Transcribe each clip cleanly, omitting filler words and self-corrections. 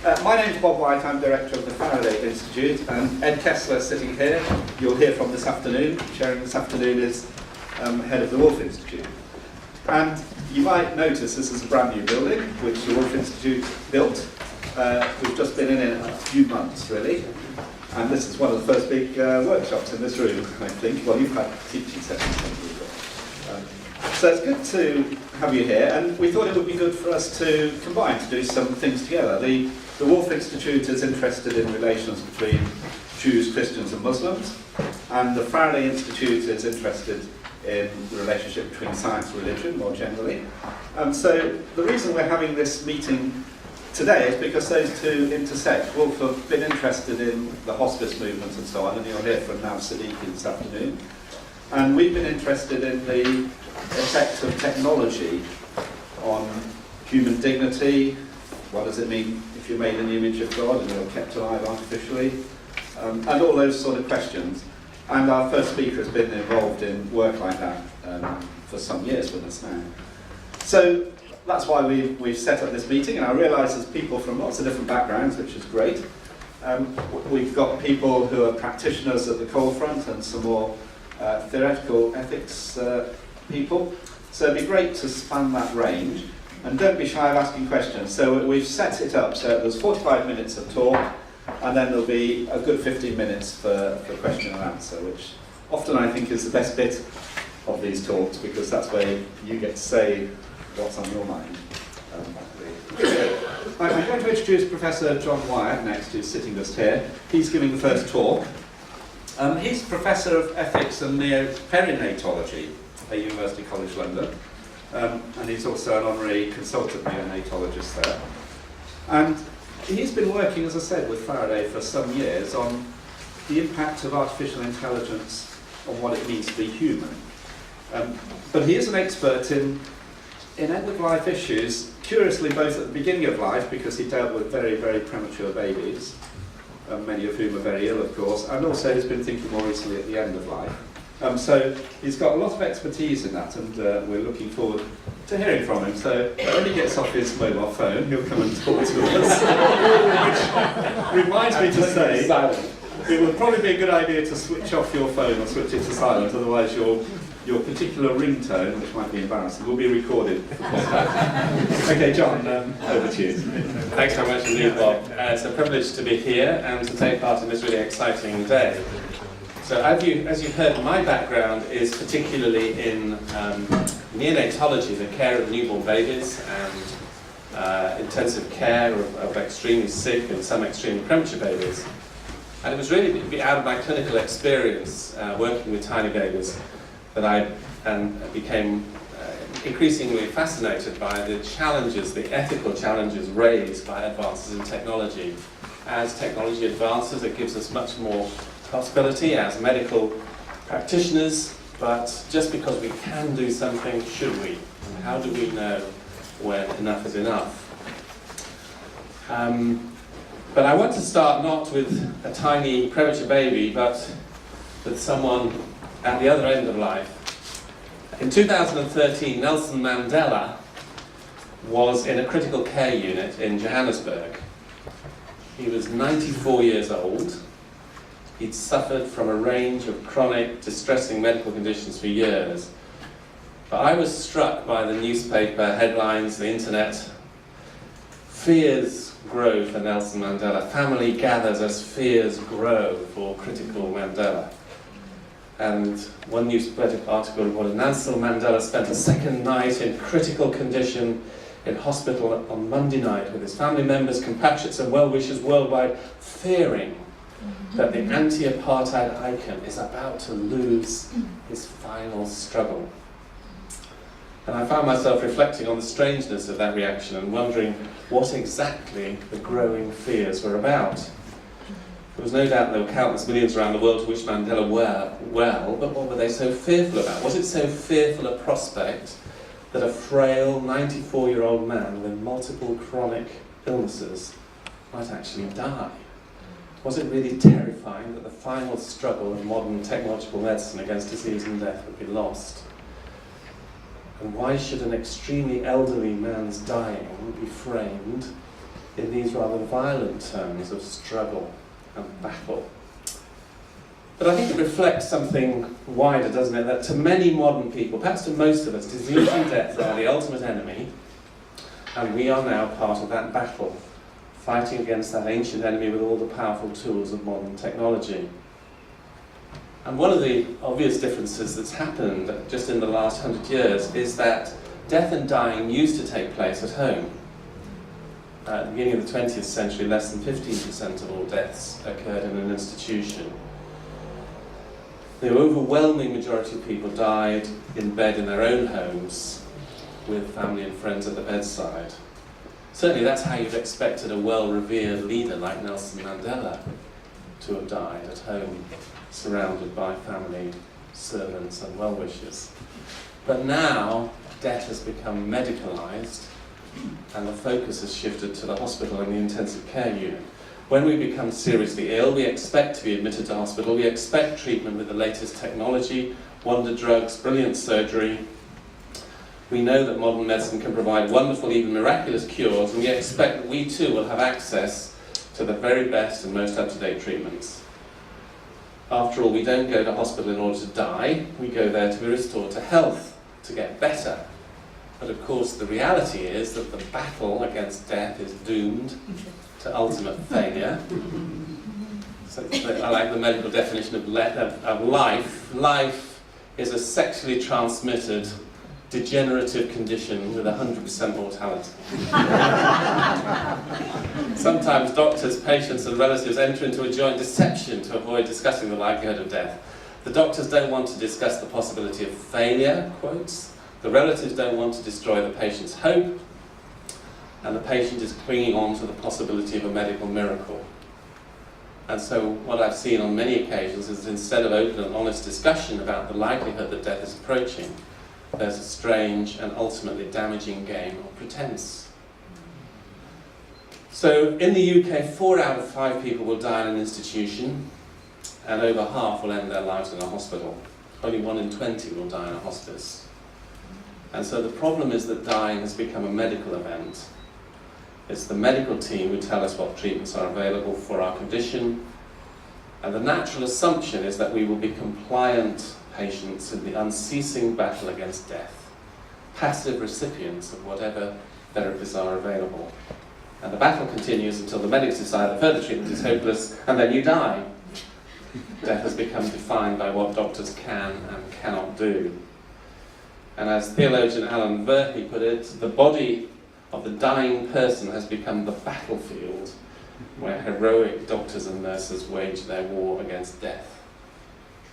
My name's Bob Wyatt, I'm director of the Faraday Institute, and Ed Kessler sitting here, you'll hear from this afternoon. Chairing this afternoon is head of the Woolf Institute. And you might notice this is a brand new building, which the Woolf Institute built. We've just been in it a few months, really. And this is one of the first big workshops in this room, I think. Well, you've had teaching sessions, haven't you? So it's good to have you here, and we thought it would be good for us to combine, to do some things together. The Woolf Institute is interested in relations between Jews, Christians and Muslims, and the Faraday Institute is interested in the relationship between science and religion more generally. So the reason we're having this meeting today is because those two intersect. Woolf have been interested in the hospice movement and so on, and you'll hear from Nav Siddiqui this afternoon. And we've been interested in the effect of technology on human dignity. What does it mean if you're made in the image of God and you're kept alive artificially? And all those sort of questions. And our first speaker has been involved in work like that for some years with us now. So that's why we've set up this meeting, and I realise there's people from lots of different backgrounds, which is great. We've got people who are practitioners at the cold front and some more theoretical ethics people. So it'd be great to span that range, and don't be shy of asking questions. So we've set it up so there's 45 minutes of talk, and then there'll be a good 15 minutes for question and answer, which often I think is the best bit of these talks, because that's where you get to say what's on your mind. I'm going to introduce Professor John Wyatt next, who's sitting just here. He's giving the first talk. He's Professor of Ethics and Perinatology at University College London, and he's also an honorary consultant neonatologist there. And he's been working, as I said, with Faraday for some years on the impact of artificial intelligence on what it means to be human. But he is an expert in end-of-life issues, curiously both at the beginning of life, because he dealt with very, very premature babies, many of whom are very ill, of course, and also he's been thinking more recently at the end of life. So he's got a lot of expertise in that, and we're looking forward to hearing from him. So when he gets off his mobile phone, he'll come and talk to us. Which reminds me to say, it would probably be a good idea to switch off your phone or switch it to silent, otherwise your particular ringtone, which might be embarrassing, will be recorded. Okay, John, over to you. Thanks very much indeed, Bob. It's a privilege to be here and to take part in this really exciting day. So as you've heard, my background is particularly in neonatology, the care of newborn babies, and intensive care of extremely sick and some extremely premature babies. And it was really out of my clinical experience working with tiny babies that I became increasingly fascinated by the challenges, the ethical challenges raised by advances in technology. As technology advances, it gives us much more possibility as medical practitioners, but just because we can do something, should we? And how do we know when enough is enough? But I want to start not with a tiny premature baby, but with someone at the other end of life. In 2013, Nelson Mandela was in a critical care unit in Johannesburg. He was 94 years old. He'd suffered from a range of chronic, distressing medical conditions for years. But I was struck by the newspaper headlines, the internet. Fears grow for Nelson Mandela. Family gathers as fears grow for critical Mandela. And one newspaper article reported Nelson Mandela spent a second night in critical condition in hospital on Monday night with his family members, compatriots and well-wishers worldwide, fearing that the anti-apartheid icon is about to lose his final struggle. And I found myself reflecting on the strangeness of that reaction and wondering what exactly the growing fears were about. There was no doubt there were countless millions around the world to which Mandela were well, but what were they so fearful about? Was it so fearful a prospect that a frail 94-year-old man with multiple chronic illnesses might actually die? Was it really terrifying that the final struggle of modern technological medicine against disease and death would be lost? And why should an extremely elderly man's dying be framed in these rather violent terms of struggle and battle. But I think it reflects something wider, doesn't it? That to many modern people, perhaps to most of us, disease and death are the ultimate enemy, and we are now part of that battle, fighting against that ancient enemy with all the powerful tools of modern technology. And one of the obvious differences that's happened just in the last 100 years is that death and dying used to take place at home. At the beginning of the 20th century, less than 15% of all deaths occurred in an institution. The overwhelming majority of people died in bed in their own homes, with family and friends at the bedside. Certainly that's how you'd expected a well-revered leader like Nelson Mandela to have died, at home, surrounded by family, servants and well-wishers. But now, death has become medicalised, and the focus has shifted to the hospital and the intensive care unit. When we become seriously ill, we expect to be admitted to hospital, we expect treatment with the latest technology, wonder drugs, brilliant surgery. We know that modern medicine can provide wonderful, even miraculous cures, and we expect that we too will have access to the very best and most up-to-date treatments. After all, we don't go to hospital in order to die, we go there to be restored to health, to get better. But of course the reality is that the battle against death is doomed to ultimate failure. So I like the medical definition of life. Life is a sexually transmitted degenerative condition with 100% mortality. Sometimes doctors, patients and relatives enter into a joint deception to avoid discussing the likelihood of death. The doctors don't want to discuss the possibility of failure, quotes. The relatives don't want to destroy the patient's hope. And the patient is clinging on to the possibility of a medical miracle. And so what I've seen on many occasions is that instead of open and honest discussion about the likelihood that death is approaching, there's a strange and ultimately damaging game of pretense. So in the UK, 4 out of 5 people will die in an institution, and over half will end their lives in a hospital. Only 1 in 20 will die in a hospice. And so the problem is that dying has become a medical event. It's the medical team who tell us what treatments are available for our condition, and the natural assumption is that we will be compliant patients in the unceasing battle against death, passive recipients of whatever therapies are available. And the battle continues until the medics decide that further treatment is hopeless, and then you die. Death has become defined by what doctors can and cannot do. And as theologian Alan Verhey put it, the body of the dying person has become the battlefield where heroic doctors and nurses wage their war against death.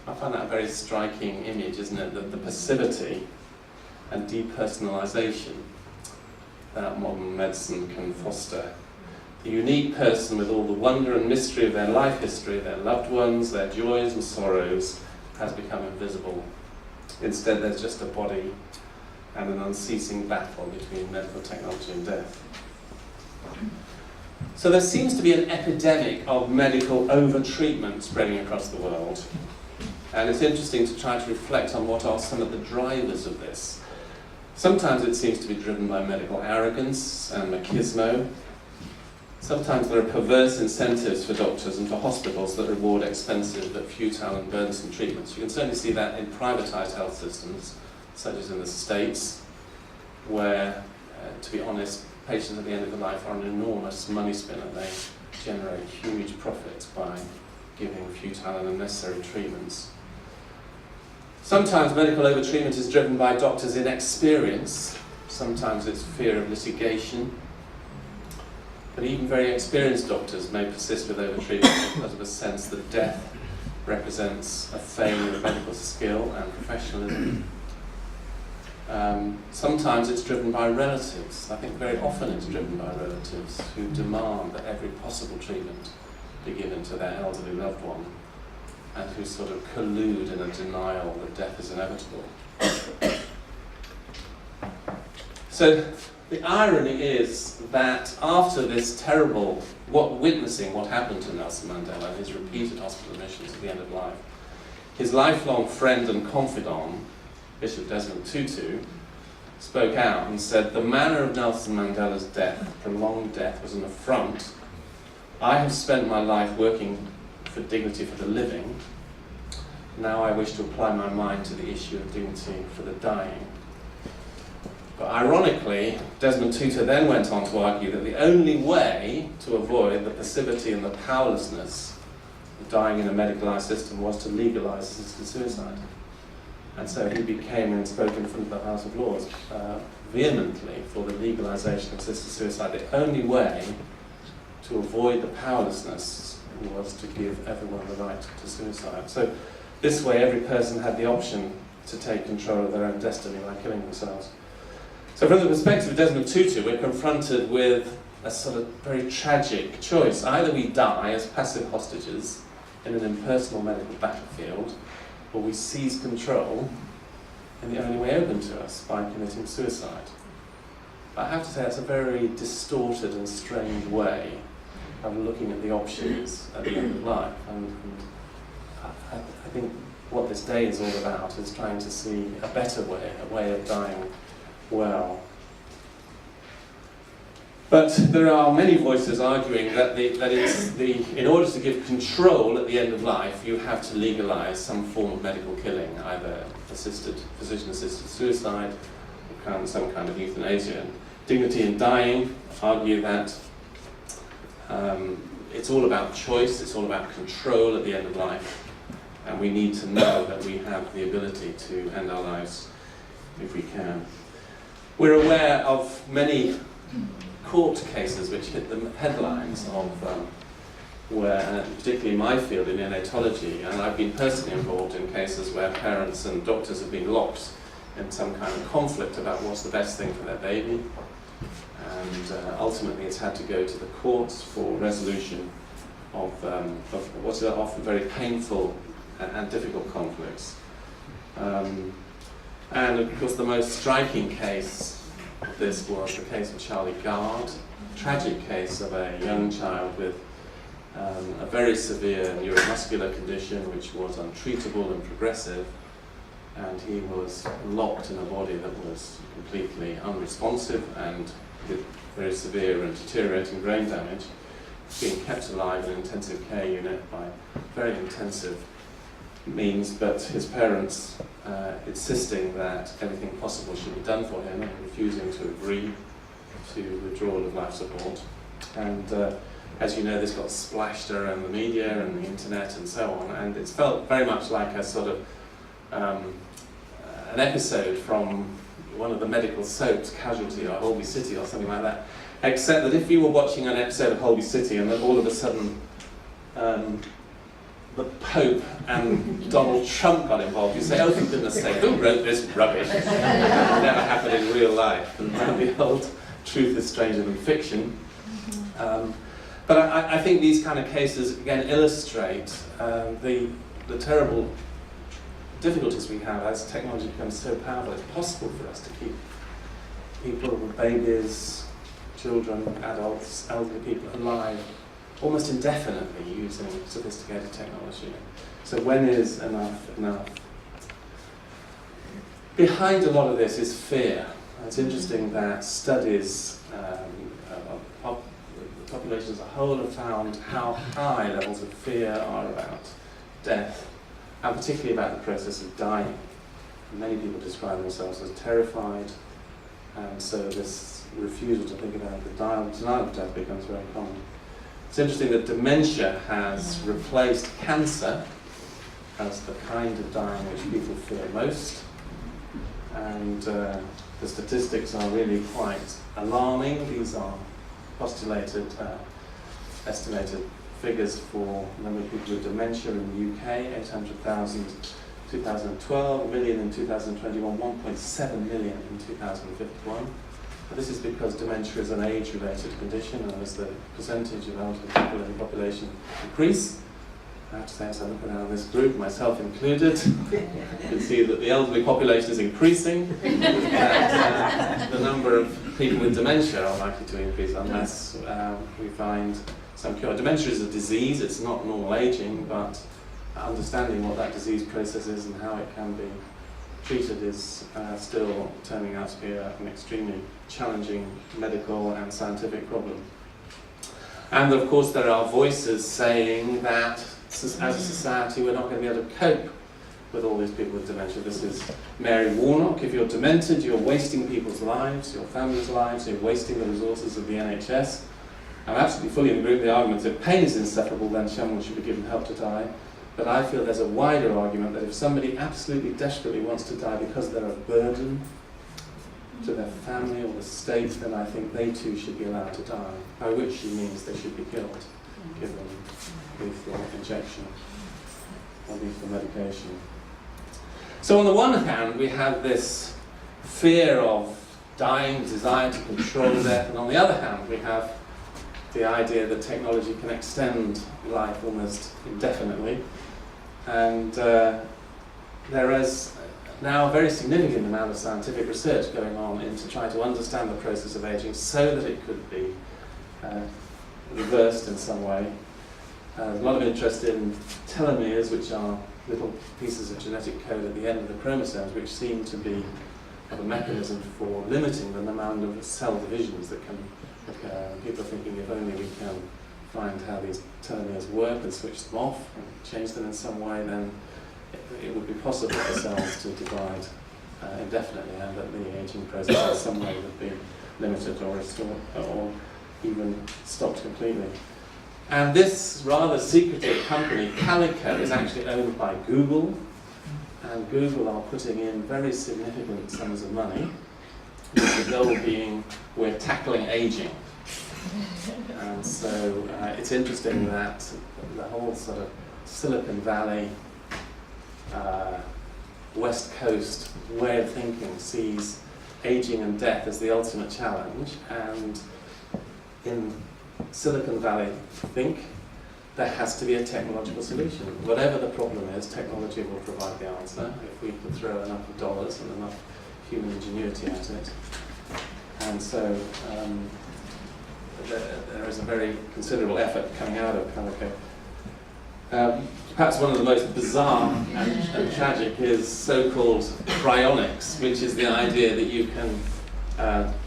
I find that a very striking image, isn't it? That the passivity and depersonalisation that modern medicine can foster. The unique person with all the wonder and mystery of their life history, their loved ones, their joys and sorrows, has become invisible. Instead, there's just a body and an unceasing battle between medical technology and death. So there seems to be an epidemic of medical over-treatment spreading across the world. And it's interesting to try to reflect on what are some of the drivers of this. Sometimes it seems to be driven by medical arrogance and machismo. Sometimes there are perverse incentives for doctors and for hospitals that reward expensive but futile and burdensome treatments. You can certainly see that in privatised health systems, such as in the States, where, to be honest, patients at the end of their life are an enormous money spinner. They generate huge profits by giving futile and unnecessary treatments. Sometimes medical overtreatment is driven by doctors' inexperience. Sometimes it's fear of litigation. But even very experienced doctors may persist with overtreatment because of a sense that death represents a failure of medical skill and professionalism. Sometimes it's driven by relatives. I think very often it's driven by relatives who demand that every possible treatment be given to their elderly loved one, and who sort of collude in a denial that death is inevitable. So the irony is that after this terrible, witnessing what happened to Nelson Mandela and his repeated hospital admissions at the end of life, his lifelong friend and confidant, Bishop Desmond Tutu, spoke out and said, "The manner of Nelson Mandela's death, prolonged death, was an affront. I have spent my life working for dignity for the living. Now I wish to apply my mind to the issue of dignity for the dying." But ironically, Desmond Tutu then went on to argue that the only way to avoid the passivity and the powerlessness of dying in a medicalised system was to legalise assisted suicide. And so he became and spoke in front of the House of Lords vehemently for the legalisation of assisted suicide. The only way to avoid the powerlessness was to give everyone the right to suicide. So this way every person had the option to take control of their own destiny by killing themselves. So from the perspective of Desmond Tutu, we're confronted with a sort of very tragic choice. Either we die as passive hostages in an impersonal medical battlefield, or we seize control in the only way open to us, by committing suicide. I have to say that's a very distorted and strange way of looking at the options at the end of life. And I think what this day is all about is trying to see a better way, a way of dying well. But there are many voices arguing that in order to give control at the end of life, you have to legalise some form of medical killing, either physician-assisted suicide, or some kind of euthanasia. And Dignity in Dying argue that it's all about choice, it's all about control at the end of life, and we need to know that we have the ability to end our lives if we can. We're aware of many court cases which hit the headlines of where, particularly in my field, in neonatology, and I've been personally involved in cases where parents and doctors have been locked in some kind of conflict about what's the best thing for their baby, and ultimately it's had to go to the courts for resolution of what's often very painful and difficult conflicts. And of course the most striking case of this was the case of Charlie Gard, a tragic case of a young child with a very severe neuromuscular condition which was untreatable and progressive, and he was locked in a body that was completely unresponsive and with very severe and deteriorating brain damage, being kept alive in an intensive care unit by very intensive means, but his parents insisting that everything possible should be done for him and refusing to agree to withdrawal of life support. And as you know, this got splashed around the media and the internet and so on, and it's felt very much like a sort of an episode from one of the medical soaps, Casualty or Holby City or something like that, except that if you were watching an episode of Holby City and then all of a sudden the Pope and Donald Trump got involved, you say, oh, for goodness sake, who wrote this rubbish? It never happened in real life. And behold, truth is stranger than fiction. But I think these kind of cases, again, illustrate the terrible difficulties we have as technology becomes so powerful. It's possible for us to keep people, babies, children, adults, elderly people alive almost indefinitely using sophisticated technology. So when is enough enough? Behind a lot of this is fear. It's interesting that studies of the population as a whole have found how high levels of fear are about death, and particularly about the process of dying. Many people describe themselves as terrified, and so this refusal to think about the denial of death becomes very common. It's interesting that dementia has replaced cancer as the kind of dying which people fear most, and the statistics are really quite alarming. These are postulated, estimated figures for the number of people with dementia in the UK: 800,000 in 2012, 1 million in 2021, 1.7 million in 2051. But this is because dementia is an age-related condition, and as the percentage of elderly people in the population increase, I have to say, as I look around this group, myself included, you can see that the elderly population is increasing, and the number of people with dementia are likely to increase unless we find some cure. Dementia is a disease, it's not normal aging, but understanding what that disease process is and how it can be treated is still turning out to be an extremely challenging medical and scientific problem. And of course there are voices saying that as a society we're not going to be able to cope with all these people with dementia. This is Mary Warnock. If you're demented, you're wasting people's lives, your family's lives, you're wasting the resources of the NHS. I'm absolutely fully in agreement with the argument that if pain is insufferable, then someone should be given help to die. But I feel there's a wider argument that if somebody absolutely desperately wants to die because they're a burden to their family or the state, then I think they too should be allowed to die, by which she means they should be killed, given lethal injection or lethal medication. So on the one hand, we have this fear of dying, desire to control death, and on the other hand, we have the idea that technology can extend life almost indefinitely. And there is now a very significant amount of scientific research going on into trying to understand the process of aging so that it could be reversed in some way. There's a lot of interest in telomeres, which are little pieces of genetic code at the end of the chromosomes, which seem to be a mechanism for limiting the amount of cell divisions that can occur. People are thinking if only we can find how these telomeres work and switch them off and change them in some way, then it would be possible for cells to divide indefinitely, and that the aging process in some way would be limited or restored or even stopped completely. And this rather secretive company, Calico, is actually owned by Google, and Google are putting in very significant sums of money, with the goal being we're tackling aging. And so it's interesting that the whole sort of Silicon Valley, West Coast way of thinking sees aging and death as the ultimate challenge, and in Silicon Valley think there has to be a technological solution. Whatever the problem is, technology will provide the answer if we can throw enough dollars and enough human ingenuity at it. And so there is a very considerable effort coming out of Calico. Perhaps one of the most bizarre and tragic is so-called cryonics, which is the idea that you can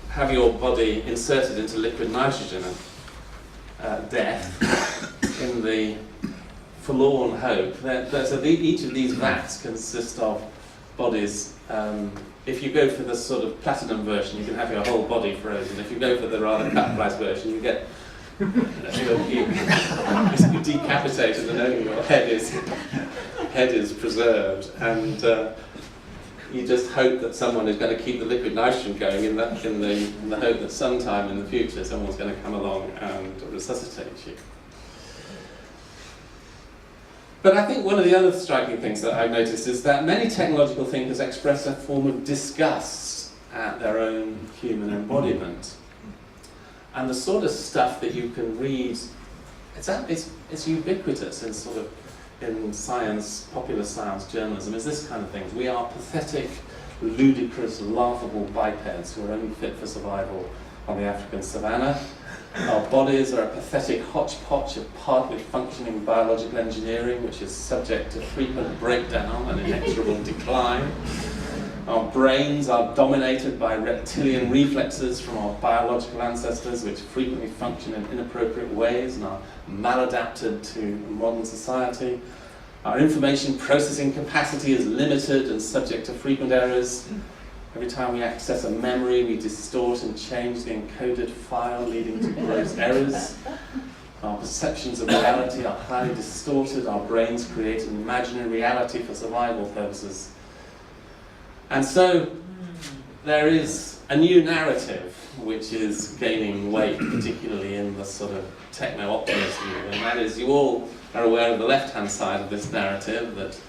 have your body inserted into liquid nitrogen and death in the forlorn hope that each of these vats consist of bodies. If you go for the sort of platinum version, you can have your whole body frozen. If you go for the rather cut price version, you get you're decapitated and only your head is preserved, and you just hope that someone is going to keep the liquid nitrogen going in the hope that sometime in the future someone's going to come along and resuscitate you. But I think one of the other striking things that I've noticed is that many technological thinkers express a form of disgust at their own human embodiment. And the sort of stuff that you can read, it's ubiquitous in science, popular science journalism, is this kind of thing. We are pathetic, ludicrous, laughable bipeds who are only fit for survival on the African savannah. Our bodies are a pathetic hodgepodge of partly functioning biological engineering, which is subject to frequent breakdown and inexorable decline. Our brains are dominated by reptilian reflexes from our biological ancestors, which frequently function in inappropriate ways and are maladapted to modern society. Our information processing capacity is limited and subject to frequent errors. Every time we access a memory, we distort and change the encoded file, leading to gross errors. Our perceptions of reality are highly distorted. Our brains create an imaginary reality for survival purposes. And so there is a new narrative which is gaining weight, particularly in the sort of techno-optimist view, and that is, you all are aware of the left-hand side of this narrative, that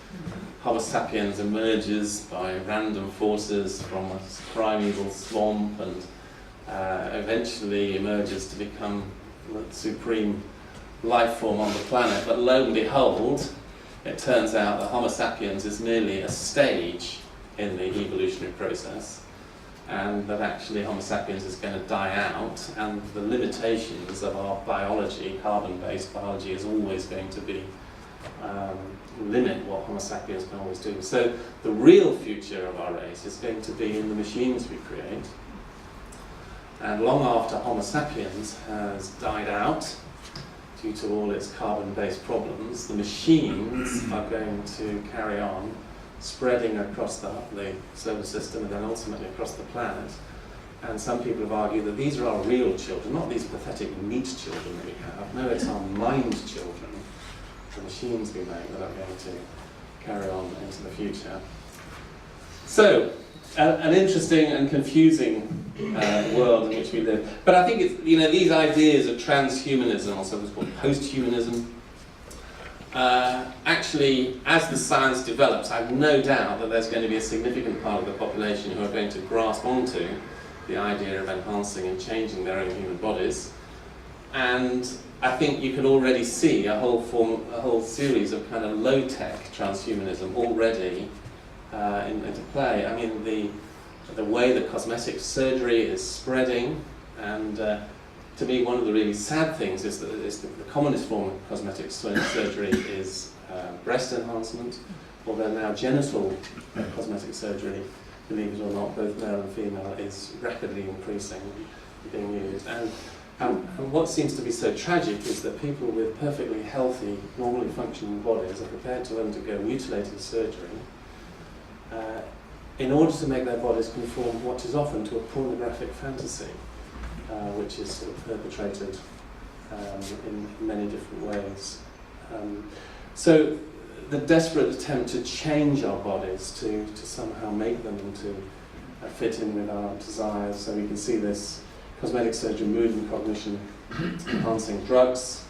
Homo sapiens emerges by random forces from a primeval swamp and eventually emerges to become the supreme life form on the planet. But lo and behold, it turns out that Homo sapiens is merely a stage in the evolutionary process, and that actually Homo sapiens is going to die out, and the limitations of our biology, carbon-based biology, is always going to be limit what Homo sapiens can always do. So the real future of our race is going to be in the machines we create. And long after Homo sapiens has died out, due to all its carbon-based problems, the machines are going to carry on spreading across the solar system and then ultimately across the planet. And some people have argued that these are our real children, not these pathetic meat children that we have. No, it's our mind children, the machines we make, that are going to carry on into the future. So, an interesting and confusing world in which we live. But I think it's, these ideas of transhumanism, or something called post-humanism, actually, as the science develops, I have no doubt that there's going to be a significant part of the population who are going to grasp onto the idea of enhancing and changing their own human bodies. And I think you can already see a whole series of kind of low-tech transhumanism already into play. I mean, the way that cosmetic surgery is spreading, and to me, one of the really sad things is that the commonest form of cosmetic surgery is breast enhancement, although now genital cosmetic surgery, believe it or not, both male and female, is rapidly increasing, being used. And what seems to be so tragic is that people with perfectly healthy, normally functioning bodies are prepared to undergo mutilated surgery in order to make their bodies conform what is often to a pornographic fantasy, which is sort of perpetrated in many different ways. So the desperate attempt to change our bodies, to somehow make them to fit in with our desires. So we can see this cosmetic surgery, mood and cognition enhancing drugs,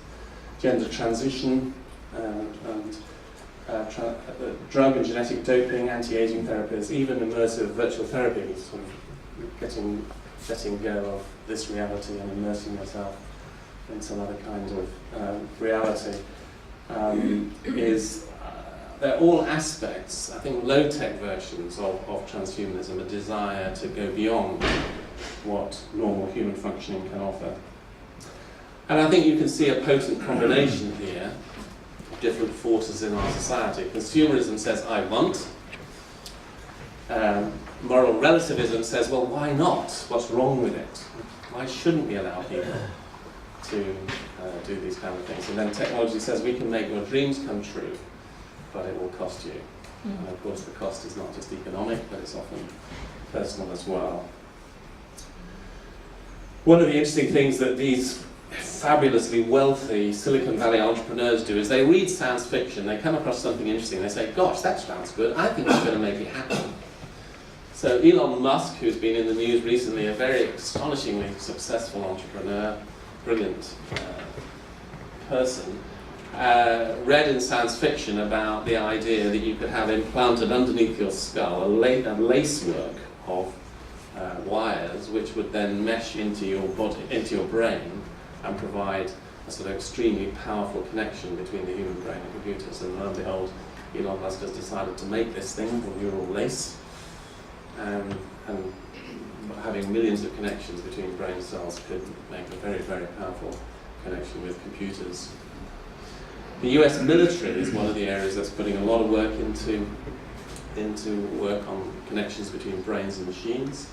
gender transition, and drug and genetic doping, anti-aging therapies, even immersive virtual therapy, sort of letting go of this reality and immersing yourself in some other kind of reality. They're all aspects, I think, low-tech versions of transhumanism, a desire to go beyond what normal human functioning can offer. And I think you can see a potent combination here of different forces in our society. Consumerism says, I want. Moral relativism says, well, why not? What's wrong with it? Why shouldn't we allow people to do these kind of things? And then technology says, we can make your dreams come true, but it will cost you. And of course the cost is not just economic, but it's often personal as well. One of the interesting things that these fabulously wealthy Silicon Valley entrepreneurs do is they read science fiction, they come across something interesting, they say, gosh, that sounds good, I think it's going to make it happen. So Elon Musk, who's been in the news recently, a very astonishingly successful entrepreneur, brilliant person, read in science fiction about the idea that you could have implanted underneath your skull a lacework of wires which would then mesh into your body, into your brain, and provide a sort of extremely powerful connection between the human brain and computers. And lo and behold, Elon Musk has decided to make this thing called neural lace, and having millions of connections between brain cells could make a very, very powerful connection with computers. The US military is one of the areas that's putting a lot of work into work on connections between brains and machines,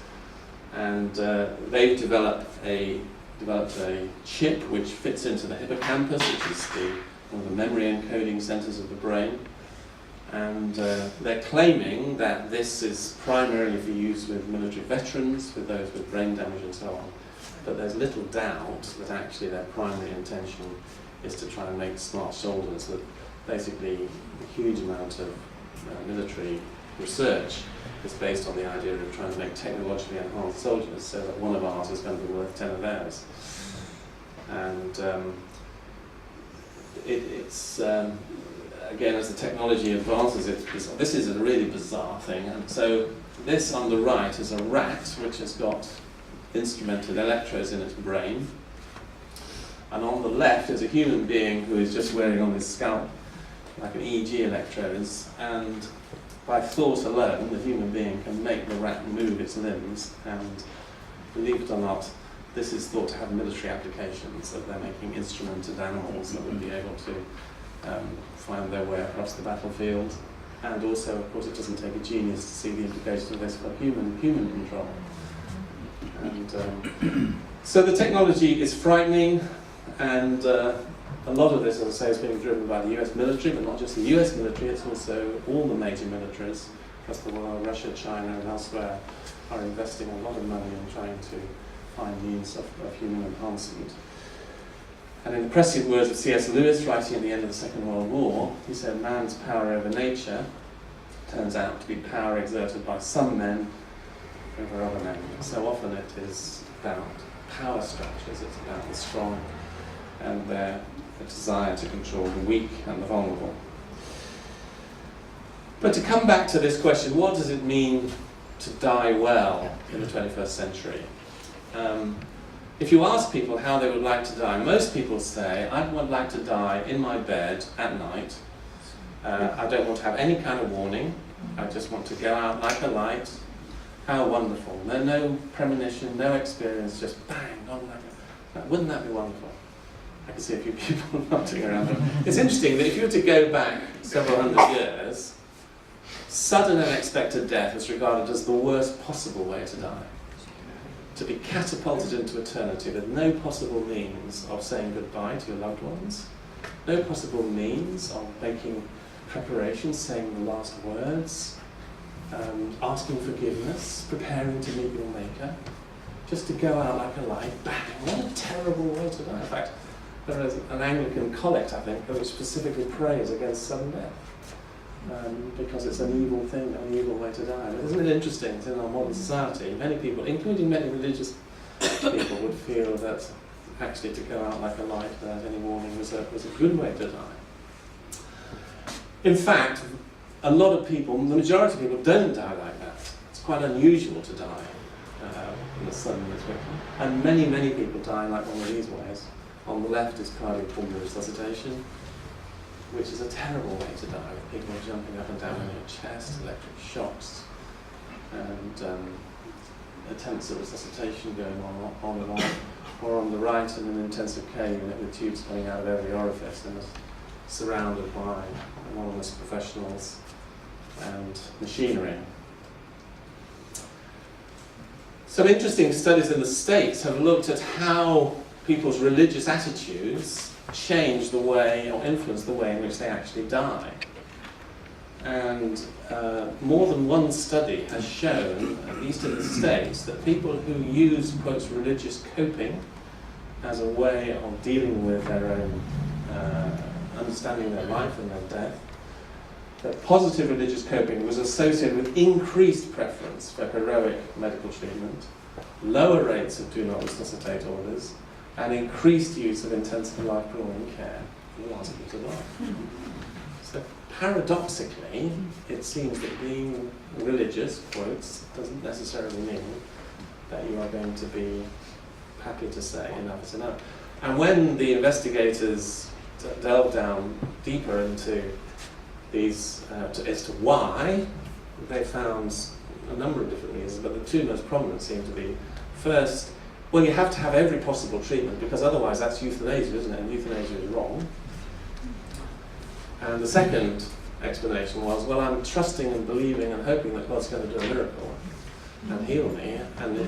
and they've developed a chip which fits into the hippocampus, which is one of the memory encoding centers of the brain, and they're claiming that this is primarily for use with military veterans, with those with brain damage and so on, but there's little doubt that actually their primary intention is to try and make smart soldiers. That basically a huge amount of military research is based on the idea of trying to make technologically enhanced soldiers, so that one of ours is going to be worth 10 of theirs. And it's again, as the technology advances, this is a really bizarre thing. And so this on the right is a rat which has got instrumented electrodes in its brain, and on the left is a human being who is just wearing on his scalp like an EEG electrodes, and by thought alone the human being can make the rat move its limbs, and believe it or not, this is thought to have military applications, that they're making instrumented animals that would be able to find their way across the battlefield. And also, of course, it doesn't take a genius to see the implications of this for human control. And so the technology is frightening, and a lot of this, as I say, is being driven by the US military, but not just the US military, it's also all the major militaries across the world. Russia, China, and elsewhere are investing a lot of money in trying to find means of human enhancement. And in the prescient words of C.S. Lewis, writing at the end of the Second World War, he said, man's power over nature turns out to be power exerted by some men over other men. So often it is about power structures, it's about the strong and their desire to control the weak and the vulnerable. But to come back to this question, what does it mean to die well in the 21st century? If you ask people how they would like to die, most people say, I would like to die in my bed at night. I don't want to have any kind of warning. I just want to go out like a light. How wonderful. No premonition, no experience, just bang, on like a... Wouldn't that be wonderful? I can see a few people nodding around. It's interesting that if you were to go back several hundred years, sudden and unexpected death was regarded as the worst possible way to die. To be catapulted into eternity with no possible means of saying goodbye to your loved ones, no possible means of making preparations, saying the last words, asking forgiveness, preparing to meet your maker, just to go out like a light, bang, what a terrible way to die. In fact, there is an Anglican collect, I think, which specifically prays against sudden death. Because it's an evil thing, an evil way to die. But isn't it interesting that in our modern society, many people, including many religious people, would feel that actually to go out like a light without any warning was a good way to die. In fact, a lot of people, the majority of people, don't die like that. It's quite unusual to die in a sudden way. And many people die like one of these ways. On the left is cardiopulmonary resuscitation, which is a terrible way to die, with people jumping up and down in your chest, electric shocks, and attempts at resuscitation going on and on. Or on the right, in an intensive care unit with tubes coming out of every orifice, and surrounded by anonymous professionals and machinery. Some interesting studies in the States have looked at how people's religious attitudes change the way, or influence the way in which they actually die. And more than one study has shown, at least in the States, that people who use, quote, religious coping as a way of dealing with their own, understanding their life and their death, that positive religious coping was associated with increased preference for heroic medical treatment, lower rates of do not resuscitate orders, and increased use of intensive life-prolonging care for the last bit of life. So paradoxically, it seems that being religious, quotes, doesn't necessarily mean that you are going to be happy to say enough is enough. And when the investigators delved down deeper into these, as to why, they found a number of different reasons, but the two most prominent seem to be, first, well, you have to have every possible treatment, because otherwise that's euthanasia, isn't it? And euthanasia is wrong. And the second explanation was, well, I'm trusting and believing and hoping that God's going to do a miracle and heal me, and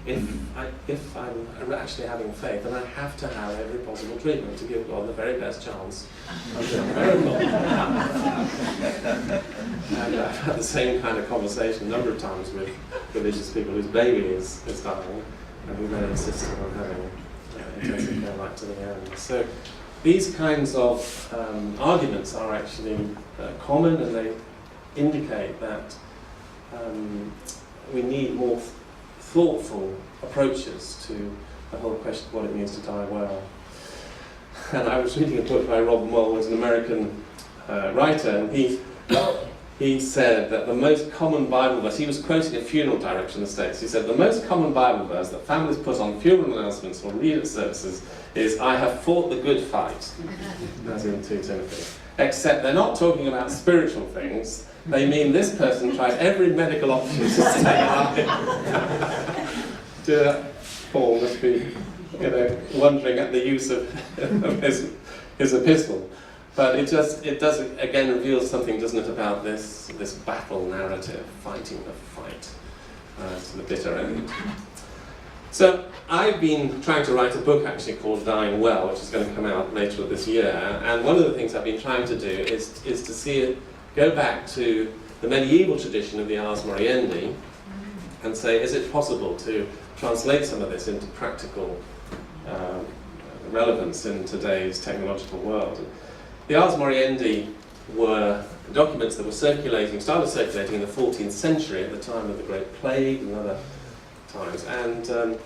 if I'm actually having faith, then I have to have every possible treatment to give God the very best chance of doing a miracle. And I've had the same kind of conversation a number of times with religious people whose baby is dying, and who then insisted on having intensive care right to the end. So these kinds of arguments are actually common, and they indicate that we need more thoughtful approaches to the whole question of what it means to die well. And I was reading a book by Rob Moll, who's an American writer, and he said that the most common Bible verse, he was quoting a funeral director in the States, he said, the most common Bible verse that families put on funeral announcements or read at services is, I have fought the good fight, as in 2 Timothy. Except they're not talking about spiritual things, they mean this person tried every medical option to stay alive. Paul must be, wondering at the use of his epistle. But it does again reveal something, doesn't it, about this battle narrative, fighting the fight to the bitter end. So I've been trying to write a book actually called Dying Well, which is going to come out later this year. And one of the things I've been trying to do is to see it go back to the medieval tradition of the Ars Moriendi and say, is it possible to translate some of this into practical relevance in today's technological world? The Ars Moriendi were documents that were started circulating in the 14th century at the time of the Great Plague and other times. And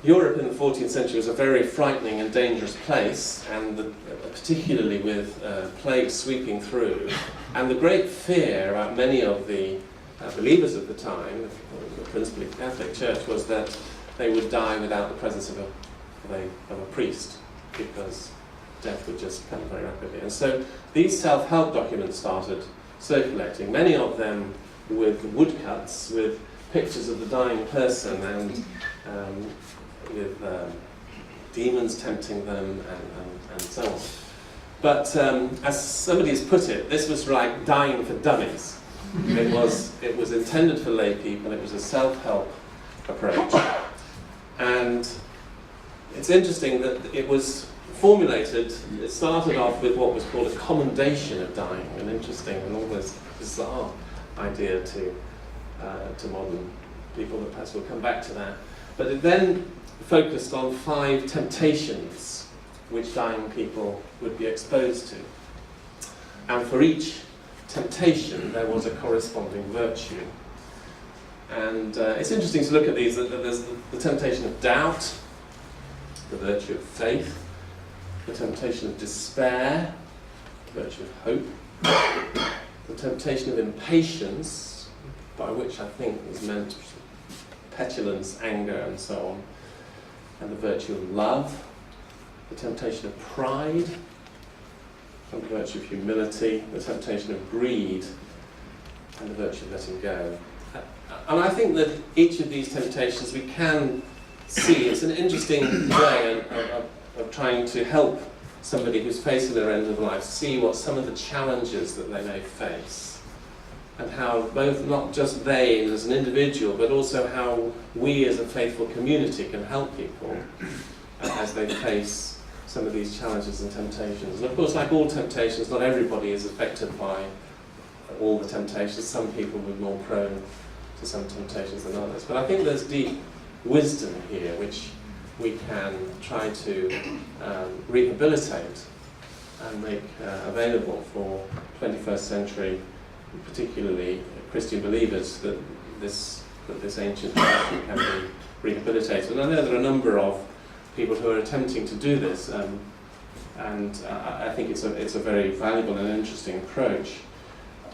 Europe in the 14th century was a very frightening and dangerous place, and particularly with plague sweeping through. And the great fear about many of the believers at the time, principally the Catholic Church, was that they would die without the presence of a priest, because death would just come very rapidly. And so these self-help documents started circulating, many of them with woodcuts, with pictures of the dying person, and with demons tempting them, and so on. But as somebody has put it, this was like dying for dummies. It was intended for lay people. It was a self-help approach. And it's interesting that it was formulated, it started off with what was called a commendation of dying, an interesting and almost bizarre idea to modern people, but perhaps we'll come back to that. But it then focused on 5 temptations which dying people would be exposed to. And for each temptation there was a corresponding virtue. And it's interesting to look at these, that there's the temptation of doubt, the virtue of faith, the temptation of despair, the virtue of hope, the temptation of impatience, by which I think is meant petulance, anger, and so on, and the virtue of love, the temptation of pride, and the virtue of humility, the temptation of greed, and the virtue of letting go. And I think that each of these temptations we can see, it's an interesting way of trying to help somebody who's facing their end of life see what some of the challenges that they may face, and how both, not just they as an individual, but also how we as a faithful community can help people as they face some of these challenges and temptations. And of course, like all temptations, not everybody is affected by all the temptations. Some people were more prone to some temptations than others. But I think there's deep wisdom here which we can try to rehabilitate and make available for 21st century, particularly Christian believers, that this ancient tradition can be rehabilitated. And I know there are a number of people who are attempting to do this, and I think it's a very valuable and interesting approach.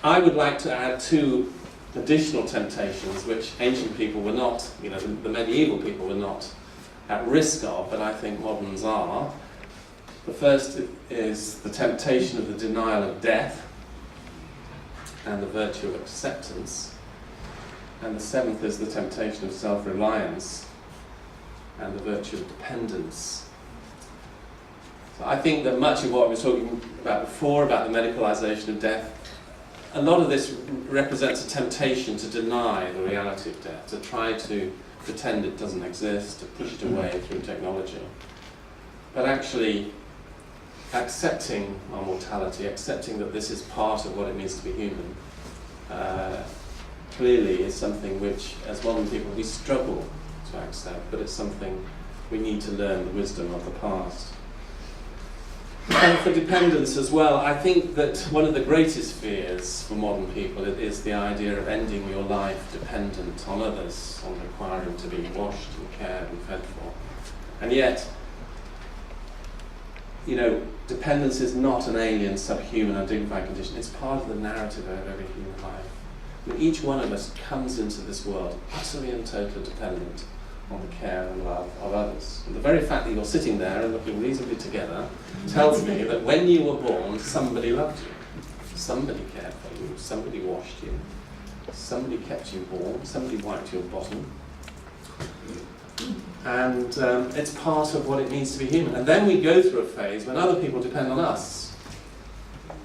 I would like to add 2 additional temptations which ancient people were not, the medieval people were not at risk of, but I think moderns are. The first is the temptation of the denial of death and the virtue of acceptance. And the 7th is the temptation of self-reliance and the virtue of dependence. So I think that much of what we were talking about before, about the medicalization of death, a lot of this represents a temptation to deny the reality of death, to try to pretend it doesn't exist, to push it away through technology. But actually, accepting our mortality, accepting that this is part of what it means to be human, clearly is something which, as modern people, we struggle to accept, but it's something we need to learn the wisdom of the past. And for dependence as well, I think that one of the greatest fears for modern people is the idea of ending your life dependent on others, on requiring to be washed and cared and fed for. And yet, dependence is not an alien, subhuman, undignified condition. It's part of the narrative of every human life. Each one of us comes into this world utterly and totally dependent on the care and love of others. And the very fact that you're sitting there and looking reasonably together tells me that when you were born, somebody loved you. Somebody cared for you. Somebody washed you. Somebody kept you warm. Somebody wiped your bottom. And it's part of what it means to be human. And then we go through a phase when other people depend on us.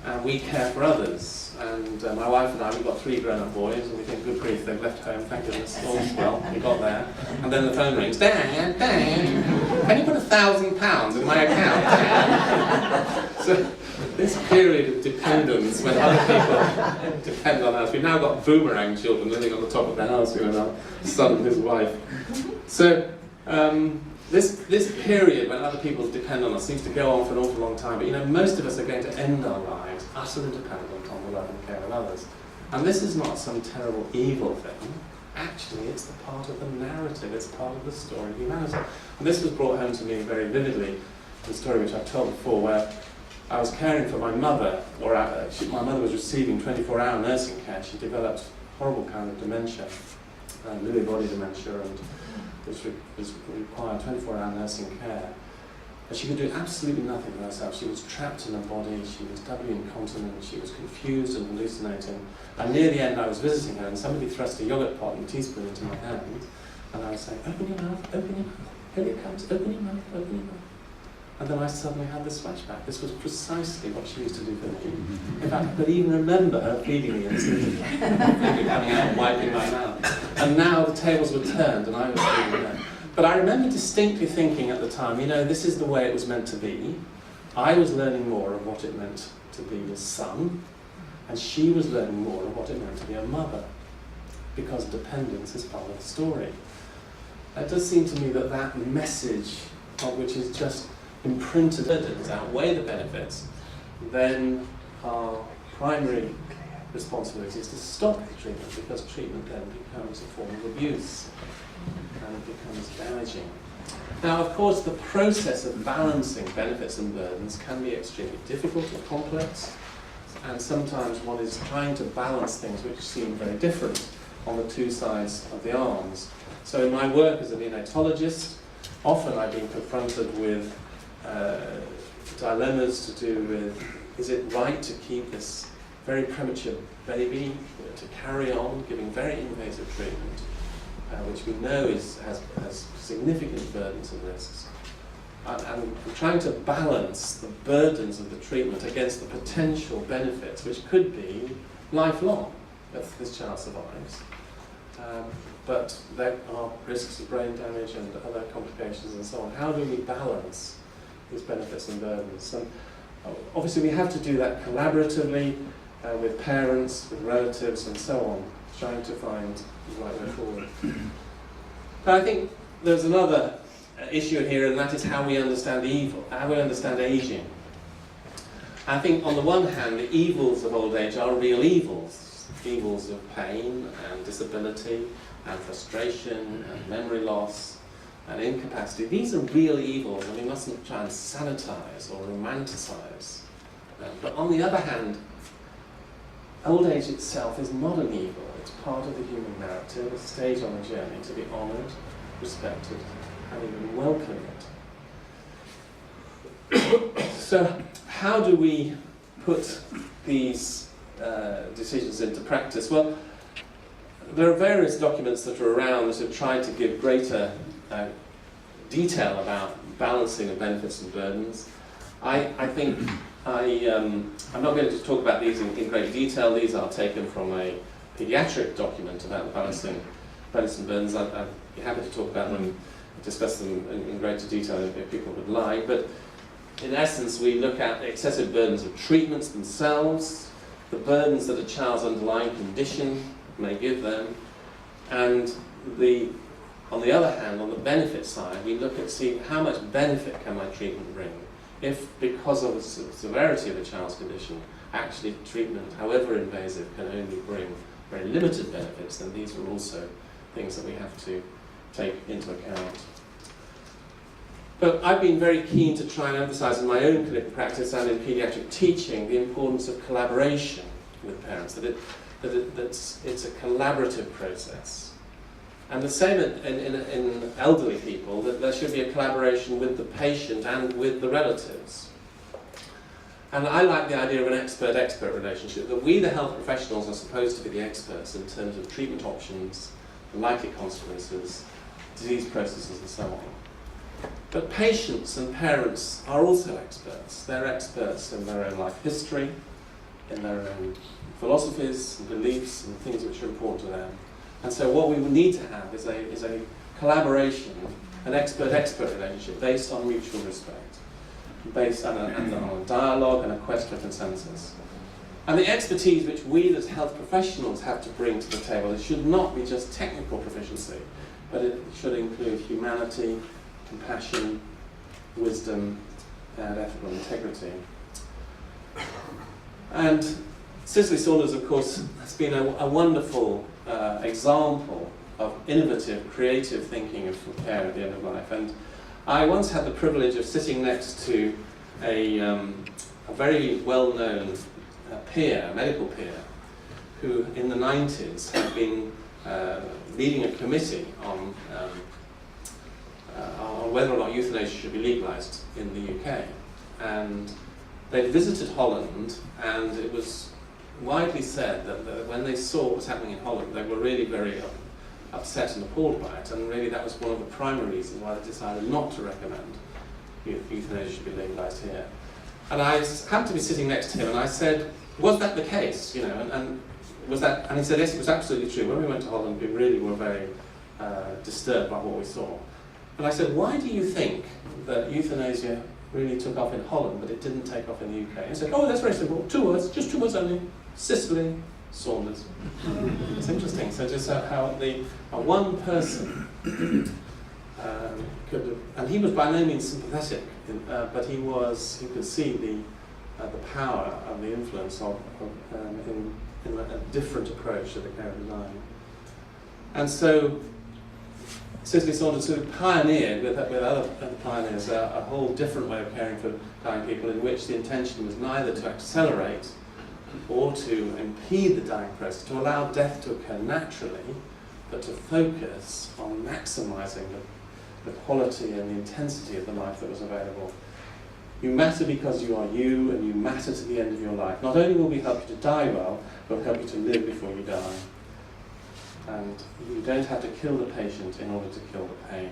and we care for others. And my wife and I, we've got 3 grown-up boys, and we think, good grief, they've left home, thank goodness, all's well, we got there. And then the phone rings, Dad, can you put £1,000 in my account, Dad? So this period of dependence, when other people depend on us, we've now got boomerang children living on the top of the house, you know, our son and his wife. So this period when other people depend on us seems to go on for an awful long time, but you know, most of us are going to end our lives utterly dependent on the love and care of others. And this is not some terrible evil thing. Actually, it's the part of the narrative, it's part of the story of humanity. And this was brought home to me very vividly, the story which I've told before, where I was caring for my mother, or my mother was receiving 24-hour nursing care. She developed a horrible kind of dementia, Lewy body dementia, and was required 24-hour nursing care. But she could do absolutely nothing for herself. She was trapped in her body, she was doubly incontinent, she was confused and hallucinating. And near the end I was visiting her and somebody thrust a yogurt pot and a teaspoon into my hand, and I was saying, open your mouth, here it comes, open your mouth, open your mouth. And then I suddenly had this flashback. This was precisely what she used to do for me. In fact, I could even remember her feeding me and coming out and wiping my mouth. And now the tables were turned and I was feeding her. But I remember distinctly thinking at the time, you know, this is the way it was meant to be. I was learning more of what it meant to be a son, and she was learning more of what it meant to be a mother, because dependence is part of the story. It does seem to me that that message, which is just imprinted burdens outweigh the benefits, then our primary responsibility is to stop the treatment, because treatment then becomes a form of abuse and it becomes damaging. Now, of course, the process of balancing benefits and burdens can be extremely difficult and complex, and sometimes one is trying to balance things which seem very different on the two sides of the arms. So in my work as a neonatologist, often I've been confronted with dilemmas to do with, is it right to keep this very premature baby, to carry on giving very invasive treatment, which we know has significant burdens and risks, and trying to balance the burdens of the treatment against the potential benefits, which could be lifelong if this child survives. But there are risks of brain damage and other complications and so on. How do we balance these benefits and burdens? And obviously we have to do that collaboratively with parents, with relatives and so on, trying to find the right way forward. But I think there's another issue here, and that is how we understand evil, how we understand aging. I think on the one hand, the evils of old age are real evils, evils of pain and disability and frustration and memory loss and incapacity. These are real evils, and we mustn't try and sanitize or romanticize them. But on the other hand, old age itself is not an evil. It's part of the human narrative, a stage on the journey to be honoured, respected, and even welcomed. So how do we put these decisions into practice? Well, there are various documents that are around that have tried to give greater detail about balancing of benefits and burdens. I think I'm not going to talk about these in great detail. These are taken from a pediatric document about the balancing benefits and burdens. I'd be happy to talk about them and discuss them in greater detail if people would like. But in essence, we look at the excessive burdens of treatments themselves, the burdens that a child's underlying condition may give them, and on the other hand, on the benefit side, we look at seeing how much benefit can my treatment bring. If, because of the severity of a child's condition, actually treatment, however invasive, can only bring very limited benefits, then these are also things that we have to take into account. But I've been very keen to try and emphasize in my own clinical practice and in paediatric teaching the importance of collaboration with parents, that it's a collaborative process. And the same in elderly people, that there should be a collaboration with the patient and with the relatives. And I like the idea of an expert-expert relationship, that we, the health professionals, are supposed to be the experts in terms of treatment options, the likely consequences, disease processes and so on. But patients and parents are also experts. They're experts in their own life history, in their own philosophies and beliefs and things which are important to them. And so what we would need to have is a collaboration, an expert-expert relationship based on mutual respect, based on a dialogue and a quest for consensus. And the expertise which we as health professionals have to bring to the table, it should not be just technical proficiency, but it should include humanity, compassion, wisdom, and ethical integrity. And Cicely Saunders, of course, has been a wonderful example of innovative, creative thinking of care at the end of life. And I once had the privilege of sitting next to a very well-known peer, medical peer, who in the 90s had been leading a committee on whether or not euthanasia should be legalised in the UK. And they visited Holland, and it was widely said that when they saw what was happening in Holland, they were really very upset and appalled by it, and really that was one of the primary reasons why they decided not to recommend euthanasia should be legalised here. And I happened to be sitting next to him, and I said, was that the case? You know, and was that? And he said, yes, it was absolutely true. When we went to Holland, we really were very disturbed by what we saw. And I said, why do you think that euthanasia really took off in Holland, but it didn't take off in the UK? And he said, oh, that's very simple. 2 words, just 2 words only. Cicely Saunders. It's interesting. So just how one person could have, and he was by no means sympathetic, but he could see the power and the influence of in a different approach to the care of dying. And so Cicely Saunders sort of pioneered, with other pioneers, a whole different way of caring for dying people, in which the intention was neither to accelerate or to impede the dying process, to allow death to occur naturally, but to focus on maximising the quality and the intensity of the life that was available. You matter because you are you, and you matter to the end of your life. Not only will we help you to die well, but we'll help you to live before you die. And you don't have to kill the patient in order to kill the pain.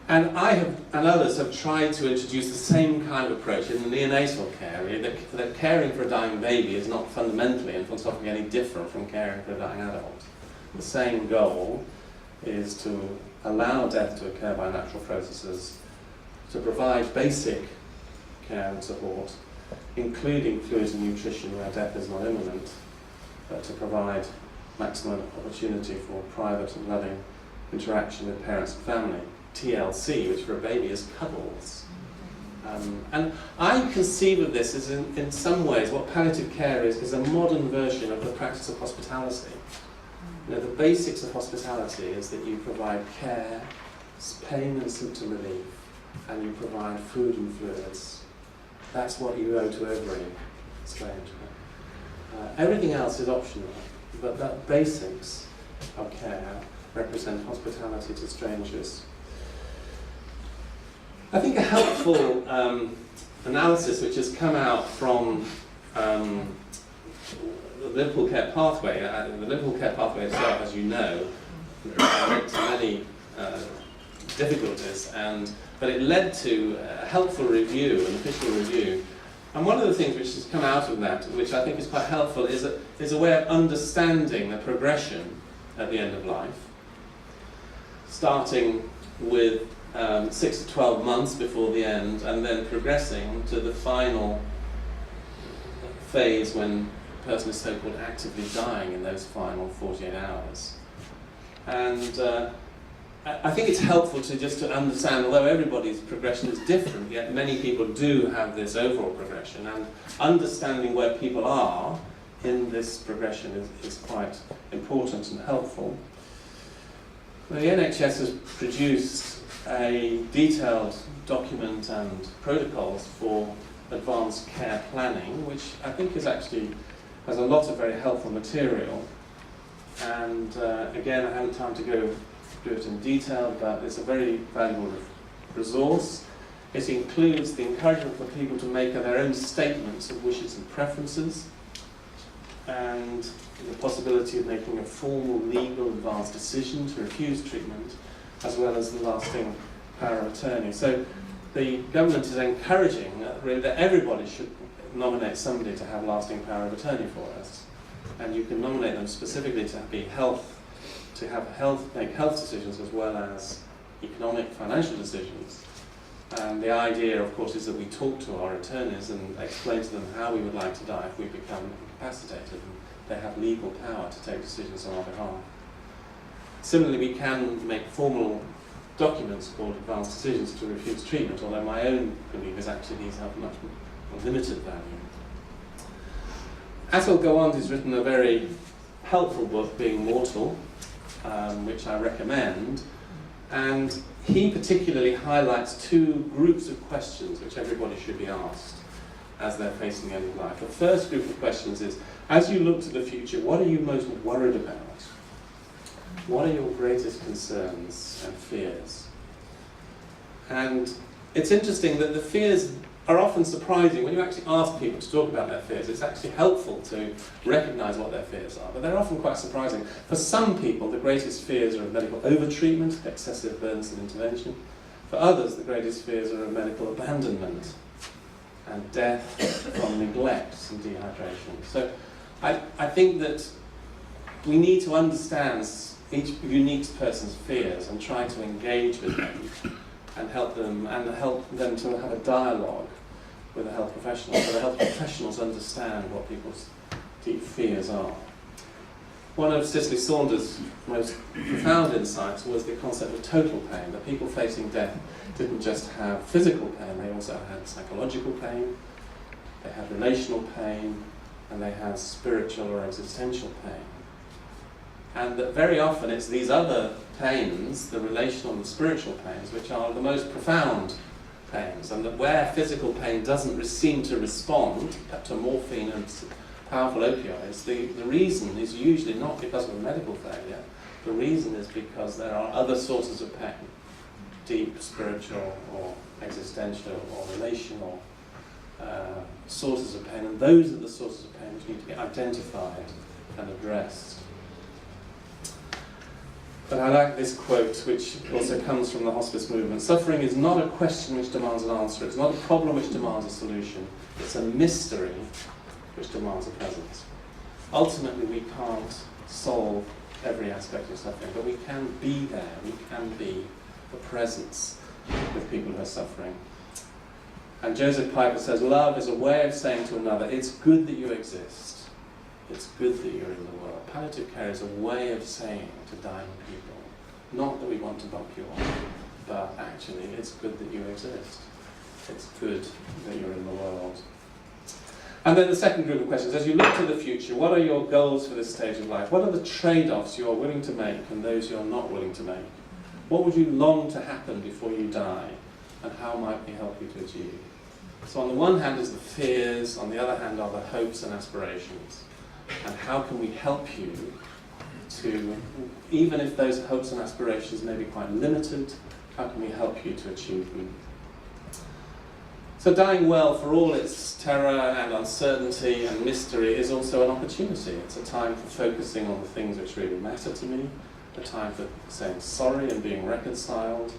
And I have, and others have tried to introduce the same kind of approach in the neonatal care area, that caring for a dying baby is not fundamentally and philosophically any different from caring for a dying adult. The same goal is to allow death to occur by natural processes, to provide basic care and support, including fluids and nutrition where death is not imminent, but to provide maximum opportunity for private and loving interaction with parents and family. TLC, which for a baby is cuddles. And I conceive of this as, in some ways, what palliative care is a modern version of the practice of hospitality. You know, the basics of hospitality is that you provide care, pain and symptom relief, and you provide food and fluids. That's what you owe to every stranger. Everything else is optional, but that basics of care represent hospitality to strangers. I think a helpful analysis which has come out from the Liverpool Care Pathway, the Liverpool Care Pathway itself, as you know, led to many difficulties, but it led to a helpful review, an official review. And one of the things which has come out of that, which I think is quite helpful, is a way of understanding the progression at the end of life, starting with 6 to 12 months before the end, and then progressing to the final phase when the person is so-called actively dying in those final 48 hours. And I think it's helpful to understand, although everybody's progression is different, yet many people do have this overall progression, and understanding where people are in this progression is quite important and helpful. The NHS has produced a detailed document and protocols for advanced care planning, which I think has a lot of very helpful material. And again, I haven't time to go through it in detail, but it's a very valuable resource. It includes the encouragement for people to make their own statements of wishes and preferences, and the possibility of making a formal legal advanced decision to refuse treatment, as well as the lasting power of attorney. So the government is encouraging really that everybody should nominate somebody to have lasting power of attorney for us, and you can nominate them specifically to be make health decisions as well as economic, financial decisions. And the idea, of course, is that we talk to our attorneys and explain to them how we would like to die if we become incapacitated, and they have legal power to take decisions on our behalf. Similarly, we can make formal documents called advanced decisions to refuse treatment, although my own belief is actually these have much more limited value. Atul Gawande has written a very helpful book, Being Mortal, which I recommend, and he particularly highlights two groups of questions which everybody should be asked as they're facing the end of life. The first group of questions is, as you look to the future, what are you most worried about? What are your greatest concerns and fears? And it's interesting that the fears are often surprising. When you actually ask people to talk about their fears, it's actually helpful to recognise what their fears are, but they're often quite surprising. For some people, the greatest fears are of medical overtreatment, excessive burdensome intervention. For others, the greatest fears are of medical abandonment and death from neglect and dehydration. So I think that we need to understand each unique person's fears and try to engage with them and help them to have a dialogue with the health professionals, so the health professionals understand what people's deep fears are. One of Cicely Saunders' most profound insights was the concept of total pain, that people facing death didn't just have physical pain, they also had psychological pain, they had relational pain, and they had spiritual or existential pain. And that very often it's these other pains, the relational and spiritual pains, which are the most profound pains, and that where physical pain doesn't seem to respond to morphine and powerful opioids, the reason is usually not because of a medical failure. The reason is because there are other sources of pain, deep spiritual or existential or relational sources of pain, and those are the sources of pain which need to be identified and addressed. But I like this quote, which also comes from the hospice movement. Suffering is not a question which demands an answer. It's not a problem which demands a solution. It's a mystery which demands a presence. Ultimately, we can't solve every aspect of suffering, but we can be there. We can be a presence with people who are suffering. And Joseph Piper says, love is a way of saying to another, it's good that you exist. It's good that you're in the world. Palliative care is a way of saying to dying people, not that we want to bump you off, but actually it's good that you exist. It's good that you're in the world. And then the second group of questions, as you look to the future, what are your goals for this stage of life? What are the trade-offs you're willing to make and those you're not willing to make? What would you long to happen before you die, and how might we help you to achieve? So on the one hand is the fears, on the other hand are the hopes and aspirations. And how can we help you to, even if those hopes and aspirations may be quite limited, how can we help you to achieve them? So dying well, for all its terror and uncertainty and mystery, is also an opportunity. It's a time for focusing on the things which really matter to me, a time for saying sorry and being reconciled,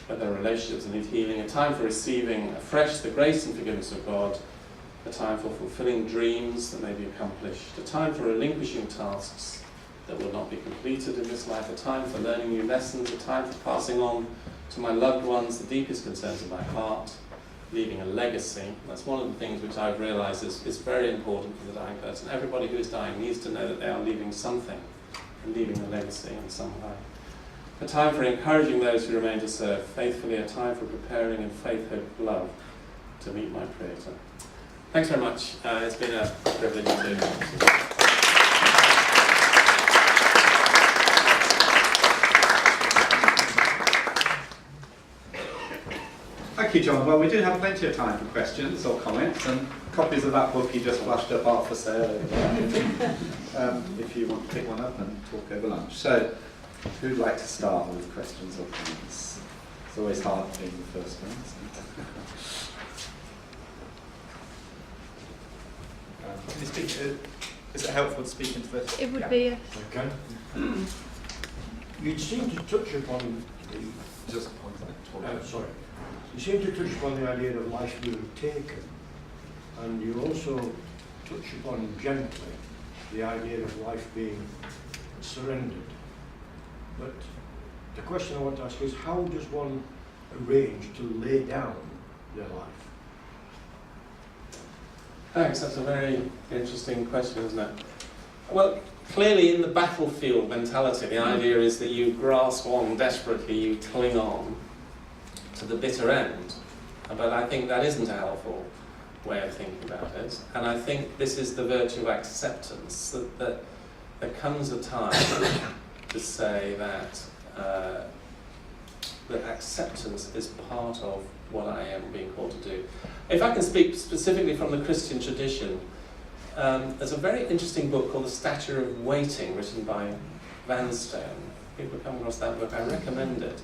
where there are relationships that need healing, a time for receiving afresh the grace and forgiveness of God, a time for fulfilling dreams that may be accomplished, a time for relinquishing tasks that will not be completed in this life, a time for learning new lessons, a time for passing on to my loved ones the deepest concerns of my heart, leaving a legacy. That's one of the things which I've realised is very important for the dying person. Everybody who is dying needs to know that they are leaving something, and leaving a legacy in some way. A time for encouraging those who remain to serve faithfully, a time for preparing in faith, hope, love to meet my Creator. Thanks very much. It's been a privilege to. Thank you, John. Well, we do have plenty of time for questions or comments, and copies of that book you just flashed up are for sale over there, if you want to pick one up and talk over lunch. So, who'd like to start with questions or comments? It's always hard being the first one, isn't it? Can you speak? Is it helpful to speak into this? It would be. Okay. You seem to touch upon Just sorry. You seem to touch upon the idea of life being taken, and you also touch upon gently the idea of life being surrendered. But the question I want to ask is, how does one arrange to lay down their life? Thanks, that's a very interesting question, isn't it? Well, clearly in the battlefield mentality, the idea is that you grasp on desperately, you cling on to the bitter end. But I think that isn't a helpful way of thinking about it. And I think this is the virtue of acceptance, that there comes a time to say that that acceptance is part of what I am being called to do. If I can speak specifically from the Christian tradition, there's a very interesting book called The Stature of Waiting, written by Vanstone. People come across that book, I recommend it.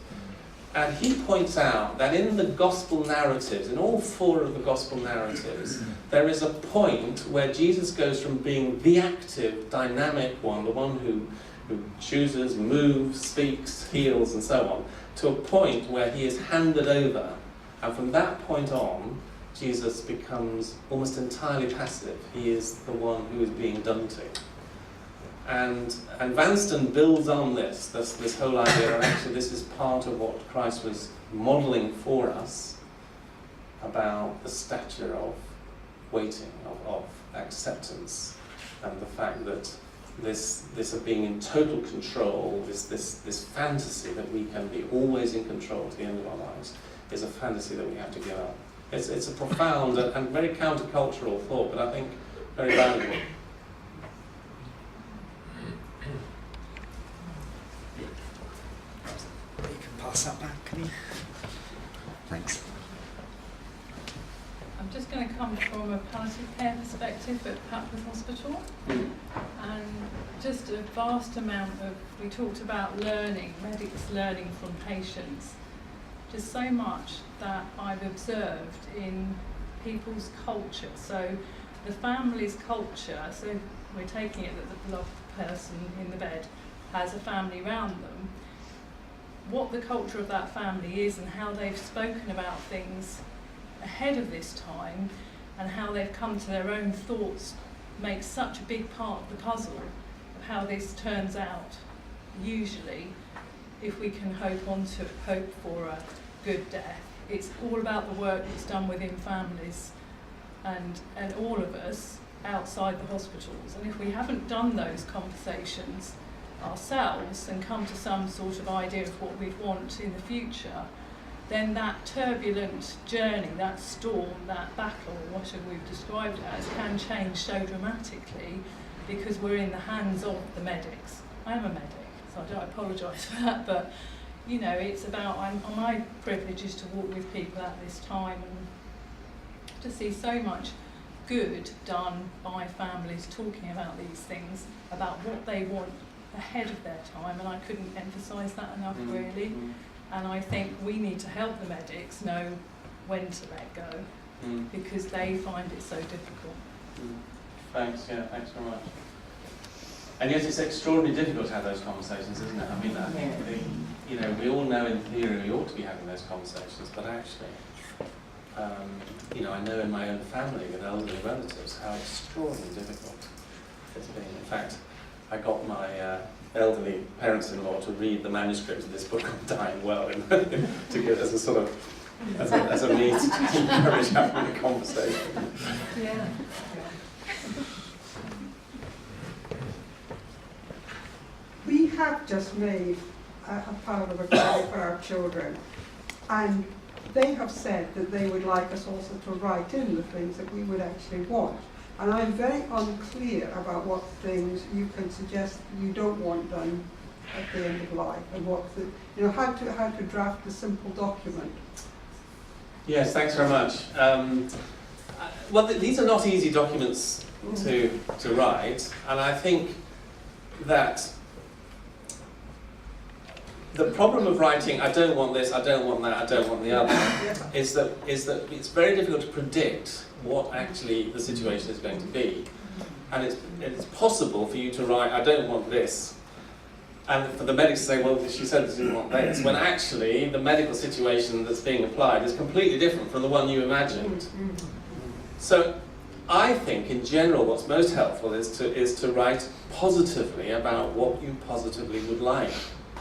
And he points out that in the gospel narratives, in all four of the gospel narratives, there is a point where Jesus goes from being the active, dynamic one, the one who chooses, moves, speaks, heals, and so on, to a point where he is handed over. And from that point on, Jesus becomes almost entirely passive. He is the one who is being done to. And Vanstone builds on this whole idea that actually this is part of what Christ was modelling for us about the stature of waiting, of acceptance, and the fact that this of being in total control, this fantasy that we can be always in control to the end of our lives, is a fantasy that we have to give up. It's a profound and very countercultural thought, but I think very valuable. You can pass that back, can you? Thanks. I'm just going to come from a palliative care perspective at Palliative Hospital, and just a vast amount of, we talked about learning, medics learning from patients, just so much that I've observed in people's culture. So the family's culture, so we're taking it that the beloved person in the bed has a family around them, what the culture of that family is and how they've spoken about things ahead of this time and how they've come to their own thoughts makes such a big part of the puzzle of how this turns out, usually, if we can hope for a good death. It's all about the work that's done within families and all of us outside the hospitals. And if we haven't done those conversations ourselves and come to some sort of idea of what we'd want in the future, then that turbulent journey, that storm, that battle, whatever we've described it as, can change so dramatically because we're in the hands of the medics. I am a medic, so I don't apologise for that, but you know, it's about, my privilege is to walk with people at this time and to see so much good done by families talking about these things, about what they want ahead of their time, and I couldn't emphasise that enough really. And I think we need to help the medics know when to let go because they find it so difficult. Thanks very much. And yet it's extraordinarily difficult to have those conversations, isn't it? I mean, I think, you know, we all know in theory we ought to be having those conversations, but actually, you know, I know in my own family with elderly relatives how extraordinarily difficult it's been. In fact, I got my elderly parents-in-law to read the manuscript of this book on dying well to give as a sort of as a means to encourage having a conversation. Yeah. We have just made a part of a guide for our children, and they have said that they would like us also to write in the things that we would actually want. And I'm very unclear about what things you can suggest you don't want done at the end of life, and what how to draft a simple document. Yes, thanks very much. Well, these are not easy documents to write, and I think that the problem of writing, I don't want this, I don't want that, I don't want the other, is that it's very difficult to predict what actually the situation is going to be. And it's possible for you to write, I don't want this, And for the medics to say, well, she said she didn't want this, when actually the medical situation that's being applied is completely different from the one you imagined. So I think, in general, what's most helpful is to write positively about what you positively would like.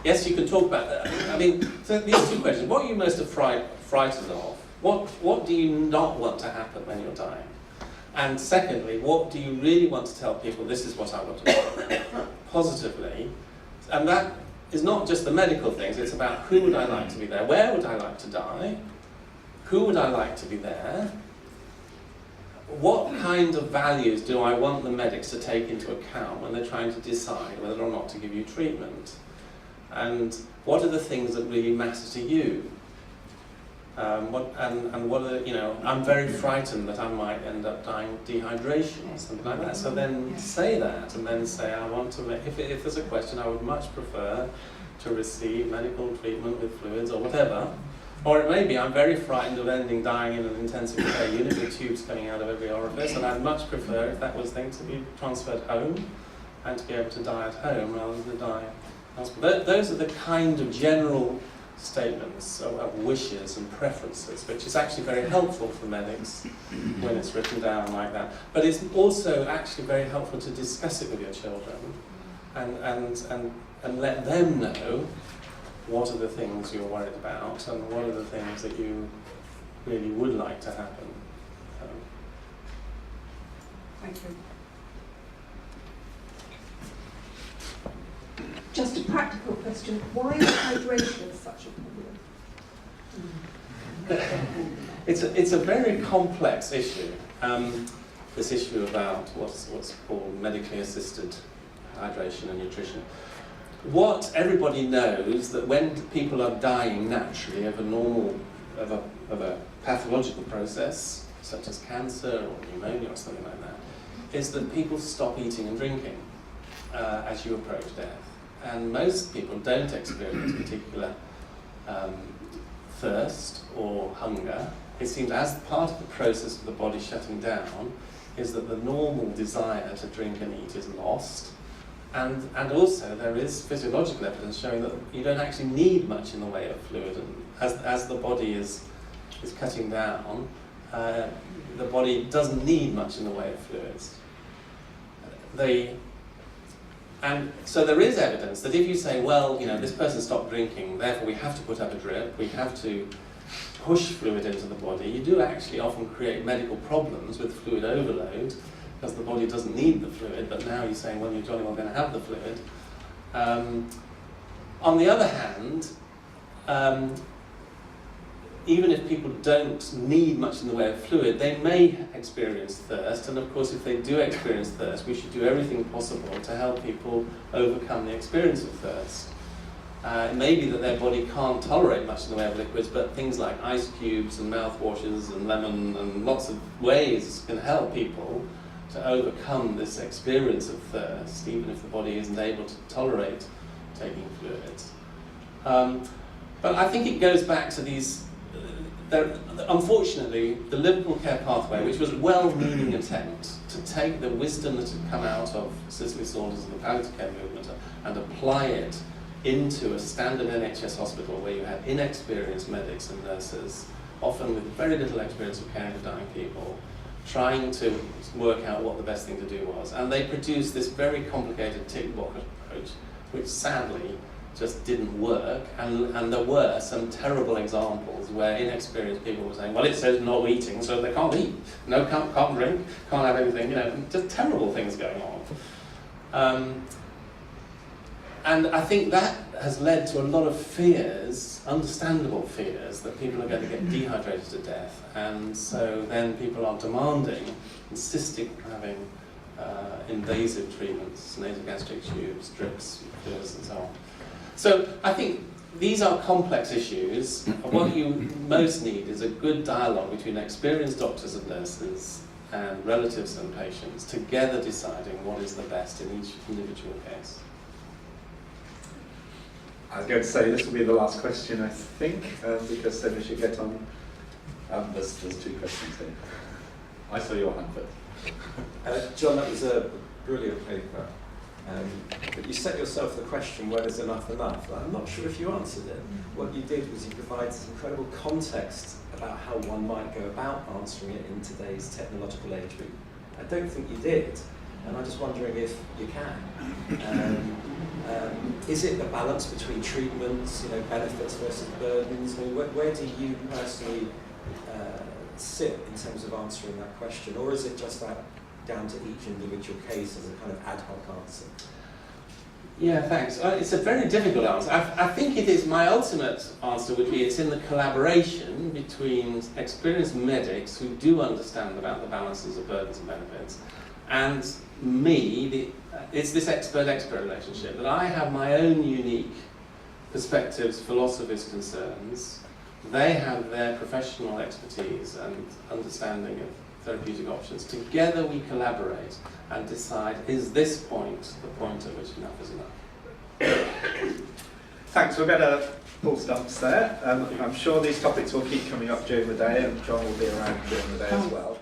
Yes, you can talk about that. I mean, so these two questions. What are you most frightened of? What do you not want to happen when you're dying? And secondly, what do you really want to tell people, this is what I want to do, positively? And that is not just the medical things, it's about who would I like to be there, where would I like to die, who would I like to be there, what kind of values do I want the medics to take into account when they're trying to decide whether or not to give you treatment? And what are the things that really matter to you? What are the, I'm very frightened that I might end up dying of dehydration or something like that. So then say that, and then say, I want to, if there's a question, I would much prefer to receive medical treatment with fluids or whatever. Or it may be, I'm very frightened of dying in an intensive care unit with tubes coming out of every orifice, and I'd much prefer, if that was the thing, to be transferred home and to be able to die at home rather than die in hospital. Those are the kind of general statements of wishes and preferences, which is actually very helpful for medics when it's written down like that. But it's also actually very helpful to discuss it with your children and let them know what are the things you're worried about and what are the things that you really would like to happen. Thank you. Just a practical question, why is hydration such a problem? It's a very complex issue, this issue about what's called medically assisted hydration and nutrition. What everybody knows that when people are dying naturally of a pathological process, such as cancer or pneumonia or something like that, is that people stop eating and drinking as you approach death. And most people don't experience particular thirst or hunger. It seems as part of the process of the body shutting down is that the normal desire to drink and eat is lost. And also there is physiological evidence showing that you don't actually need much in the way of fluid. And as the body is cutting down, the body doesn't need much in the way of fluids. And so there is evidence that if you say, well, this person stopped drinking, therefore we have to put up a drip, we have to push fluid into the body, you do actually often create medical problems with fluid overload because the body doesn't need the fluid, but now you're saying, well, you're jolly well going to have the fluid. On the other hand, even if people don't need much in the way of fluid, they may experience thirst, and of course if they do experience thirst, we should do everything possible to help people overcome the experience of thirst. It may be that their body can't tolerate much in the way of liquids, but things like ice cubes and mouthwashes and lemon and lots of ways can help people to overcome this experience of thirst, even if the body isn't able to tolerate taking fluids. But I think it goes back to these. Unfortunately, the Liverpool Care Pathway, which was a well-meaning attempt to take the wisdom that had come out of Cicely Saunders and the palliative care movement and apply it into a standard NHS hospital where you had inexperienced medics and nurses, often with very little experience of caring for dying people, trying to work out what the best thing to do was. And they produced this very complicated tick box approach, which sadly just didn't work, and there were some terrible examples where inexperienced people were saying, well, it says no eating, so they can't eat. No, can't drink, can't have anything, just terrible things going on. And I think that has led to a lot of fears, understandable fears, that people are going to get dehydrated to death, and so then people are demanding, insisting on having invasive treatments, nasogastric tubes, drips, fillers, and so on. So I think these are complex issues. What you most need is a good dialogue between experienced doctors and nurses and relatives and patients, together deciding what is the best in each individual case. I was going to say this will be the last question, I think, because then we should get on. There's two questions here. I saw your hand first. John, that was a brilliant paper. But you set yourself the question, when is enough enough? I'm not sure if you answered it. What you did was you provided this incredible context about how one might go about answering it in today's technological age, but I don't think you did. And I'm just wondering if you can. Is it the balance between treatments, benefits versus burdens? I mean, where do you personally sit in terms of answering that question? Or is it just that down to each individual case as a kind of ad hoc answer? Yeah, thanks. It's a very difficult answer. I think it is, my ultimate answer would be it's in the collaboration between experienced medics who do understand about the balances of burdens and benefits, and me. It's this expert-expert relationship that I have my own unique perspectives, philosophies, concerns. They have their professional expertise and understanding of therapeutic options. Together we collaborate and decide, is this point the point at which enough is enough? Thanks, we're going to pull stumps there. I'm sure these topics will keep coming up during the day, and John will be around during the day as well.